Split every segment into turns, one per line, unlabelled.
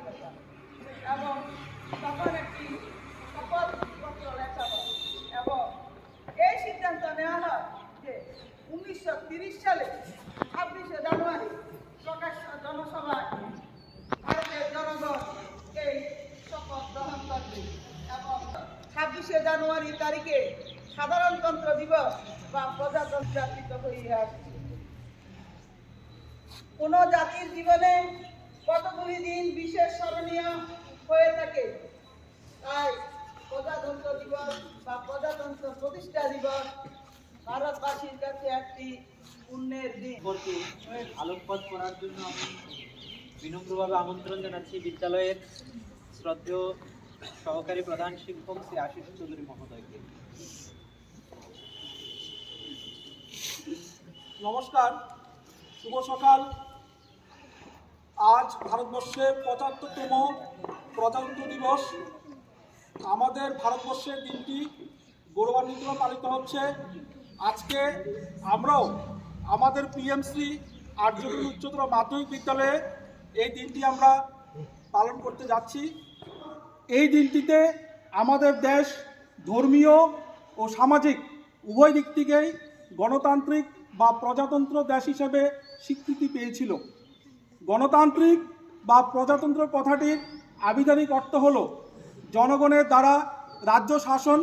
স্বাধীনতা এবং তখন একটি শপথপত্র লেখা হয় এবং এই সিদ্ধান্ত নেওয়া হয় যে 1930 সালে 26শে জানুয়ারি প্রকাশ্য জনসভায় ভারতের জনগণ এই শপথ গ্রহণ করবে এবং 26শে জানুয়ারি তারিখে সাধারণতন্ত্র দিবস বা প্রজাতন্ত্র উদযাপিত হয়ে আসছে। কোন জাতির জীবনে কতগুলি দিন বিশেষ স্মরণীয় হয়ে থাকে, তাই প্রজাতন্ত্র দিবস বা প্রজাতন্ত্র প্রতিষ্ঠা দিবস ভারতবাসীর কাছে একটি পুণ্যের দিন।
আলোকপাত করার জন্য আমি বিনম্রভাবে আমন্ত্রণ জানাচ্ছি বিদ্যালয়ের শ্রদ্ধেয় সহকারী প্রধান শিক্ষক শ্রী আশিস চৌধুরী মহোদয়কে।
নমস্কার, শুভ সকাল। আজ ভারতবর্ষের ৭৫তম প্রজাতন্ত্র দিবস। আমাদের ভারতবর্ষের দিনটি গৌরবান্বিত পালিত হচ্ছে। আজকে আমরাও আমাদের পিএমসি আর্যগুরু উচ্চতর মাধ্যমিক বিদ্যালয়ে এই দিনটি আমরা পালন করতে যাচ্ছি। এই দিনটিতে আমাদের দেশ ধর্মীয় ও সামাজিক উভয় দিক থেকেই গণতান্ত্রিক বা প্রজাতন্ত্র দেশ হিসেবে স্বীকৃতি পেয়েছিল। গণতান্ত্রিক বা প্রজাতন্ত্র কথাটির আবিধানিক অর্থ হল জনগণের দ্বারা রাজ্য শাসন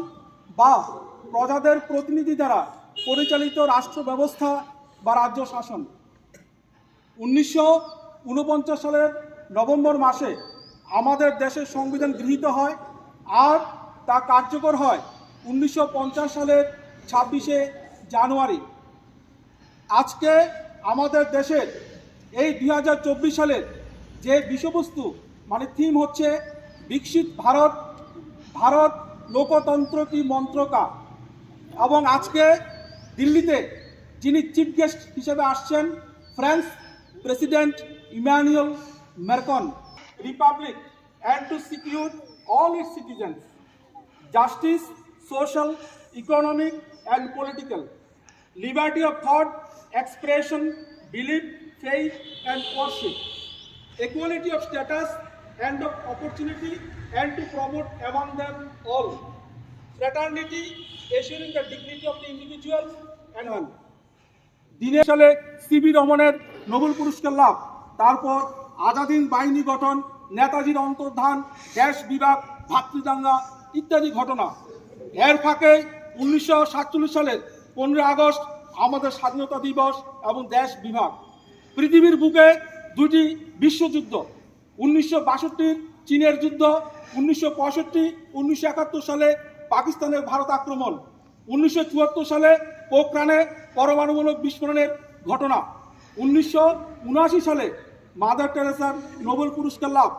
বা প্রজাদের প্রতিনিধি দ্বারা পরিচালিত রাষ্ট্র ব্যবস্থা বা রাজ্য শাসন। 1949 সালের নভেম্বর মাসে আমাদের দেশের সংবিধান গৃহীত হয় আর তা কার্যকর হয় 1950 সালের 26শে জানুয়ারি। আজকে আমাদের দেশের এই 2024 সালের যে বিষয়বস্তু মানে থিম হচ্ছে বিকশিত ভারত, ভারত লোকতন্ত্র কি মন্ত্র কা। এবং আজকে দিল্লিতে যিনি চিফ গেস্ট হিসেবে আসছেন France president Emmanuel Macron. Republic and to secure all its citizens justice, social, economic and political, liberty of thought, expression, belief, faith and worship, equality of status and of opportunity and to promote among them all, fraternity, assuring the dignity of the individual and all. দিনের সালে CB রমনের Nobel পুরস্কার লাভ, তারপর আজাদিন বাহিনী গঠন, নেতাজির অন্তর্ধান, দেশ বিভাগ, ভাতৃদাঙ্গা ইত্যাদি ঘটনা। এর ফাঁকে 1947 সালের 15 আগস্ট আমাদের স্বাধীনতা দিবস এবং দেশ বিভাগ। পৃথিবীর বুকে দুটি বিশ্বযুদ্ধ, 1962 চীনের যুদ্ধ, 1965 1971 সালে পাকিস্তানের ভারত আক্রমণ, 1974 সালে পোখরানে পরমাণুমূলক বিস্ফোরণের ঘটনা, 1979 সালে মাদার টেরেসার নোবেল পুরস্কার লাভ,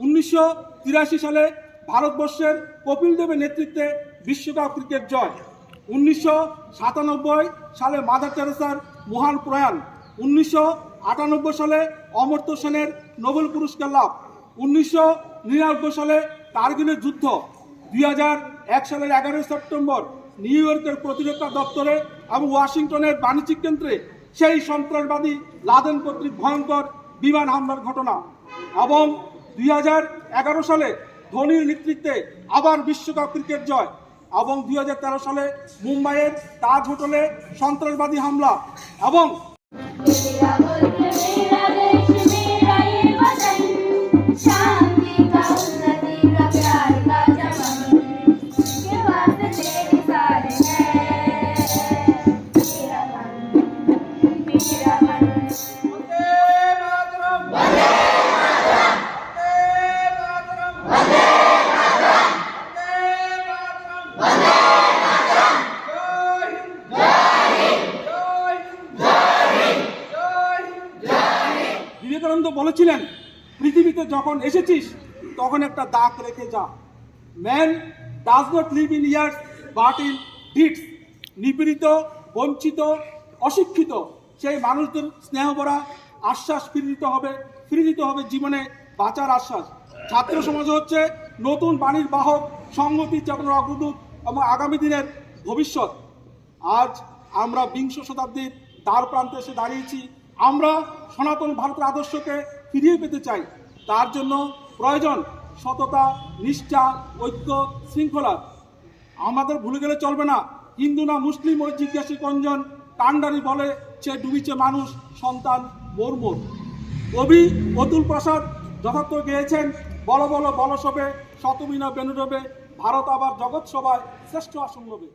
1983 সালে ভারতবর্ষের কপিল দেবের নেতৃত্বে বিশ্বকাপ ক্রিকেট জয়, 1997 সালে মাদার টেরেসার মহান প্রয়াণ, 1998 সালে অমর্ত্য সেনের নোবেল পুরস্কার লাভ, 1999 সালে কার্গিলের যুদ্ধ, 2001 সালের 11 সেপ্টেম্বর নিউ ইয়র্কের প্রতিরক্ষা দপ্তরে এবং ওয়াশিংটনের বাণিজ্যিক কেন্দ্রে সেই সন্ত্রাসবাদী লাদেন কর্তৃক ভয়ঙ্কর বিমান হামলার ঘটনা এবং 2011 সালে ধোনির নেতৃত্বে আবার বিশ্বকাপ ক্রিকেট জয় এবং 2013 সালে মুম্বাইয়ের তাজ হোটেলে সন্ত্রাসবাদী হামলা এবং বিবেকানন্দ বলেছিলেন, পৃথিবীতে যখন এসেছিস তখন একটা দাগ রেখে যা। Man does not live in years but in deeds. নিপীড়িত, বঞ্চিত, অশিক্ষিত সেই মানুষদের স্নেহ ভরা আশ্বাস ফিরে দিতে হবে জীবনে বাঁচার আশ্বাস। ছাত্র সমাজ হচ্ছে নতুন বাণীর বাহক, সংহতি চেতনার অগ্রদূত এবং আগামী দিনের ভবিষ্যৎ। আজ আমরা বিংশ শতাব্দীর দ্বার প্রান্তে এসে দাঁড়িয়েছি। আমরা সনাতন ভারতের আদর্শকে ফিরিয়ে পেতে চাই। তার জন্য প্রয়োজন সততা, নিষ্ঠা, ঐক্য, শৃঙ্খলা। আমাদের ভুলে গেলে চলবে না, হিন্দু না মুসলিম ওই জিজ্ঞাসী কঞ্জন, কান্ডারি বলে সে ডুবিছে মানুষ সন্তান মোর মোর। কবি অতুল প্রসাদ যথার্থ গেয়েছেন, বল বল বল সবে শতবিনা বেনুরবে, ভারত আবার জগৎ সভায় শ্রেষ্ঠ আসন লবে।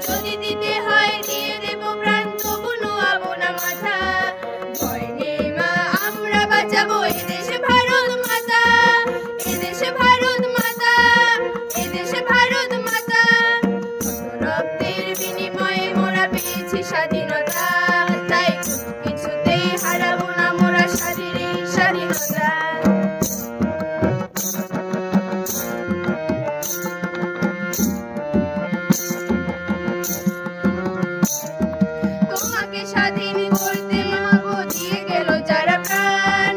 যদি দিতে হয় দিয়ে দেব প্রাণ, তবু নোয়াবো না মাথা। ভয় নেই মা, আমরা বাঁচাবো এদেশে ভারত মাতা, এদেশে ভারত মাতা, এদেশে ভারত মাতা। কত রক্তের বিনিময়ে মোরা পেয়েছি স্বাধীনতা, তাই কিছুতেই হারাবো না মোরা শারীরিক স্বাধীনতা। তোমাকে স্বাধীন করতে মাগো দিয়ে গেল যারা প্রাণ,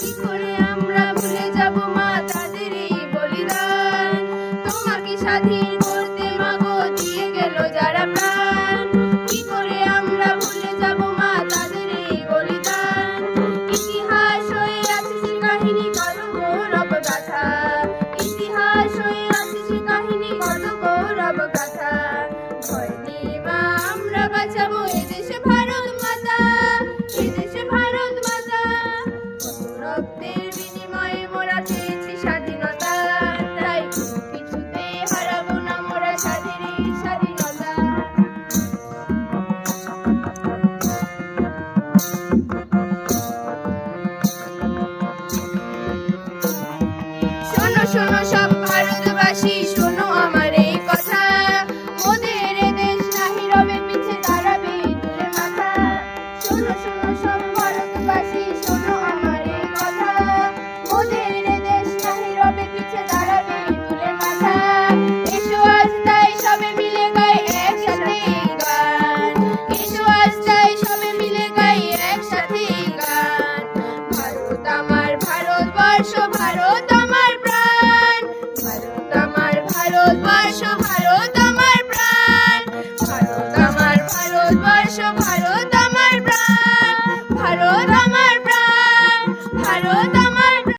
কি করে আমরা ভুলে যাব মা তাদের এই বলিদান। তোমাকে স্বাধীন করতে মাগো দিয়ে গেল যারা প্রাণ, কি করে আমরা ভুলে যাব মা তাদের এই বলিদান। ইতিহাস হয়ে আছে সে কাহিনী কত গৌরব গাথা, ইতিহাস হয়ে আছে সে কাহিনী কত গৌরব গাথা। ভয় নেই মা, আমরা বাঁচাবো এদেশে ভারত মাতা, এদেশে ভারত মাতা। কত রক্তের বিনিময়ে মোরা পেয়েছি স্বাধীনতা, তাই কিছুতে হারাবো না মোরা শারীরিক স্বাধীনতা। শোনো শোনো সব ভারতবাসী, শোনো আমার এই কথা, মোদের এ দেশ নাহি রবে পিছে দাঁড়াবে তুলে মাথা। শোনো শোনো সব ভারতবাসী, শোনো আমার এই কথা, মোদের এ দেশ নাহি রবে পিছে দাঁড়াবে তুলে মাথা। এসো আজ তাই সবে মিলে গাই একসাথে এই গান, এসো আজ তাই সবে মিলে গাই একসাথে এই গান। ভারত আমার ভারতবর্ষ, ভারত আমার প্রাণ, ভারত আমার ভারতবর্ষ।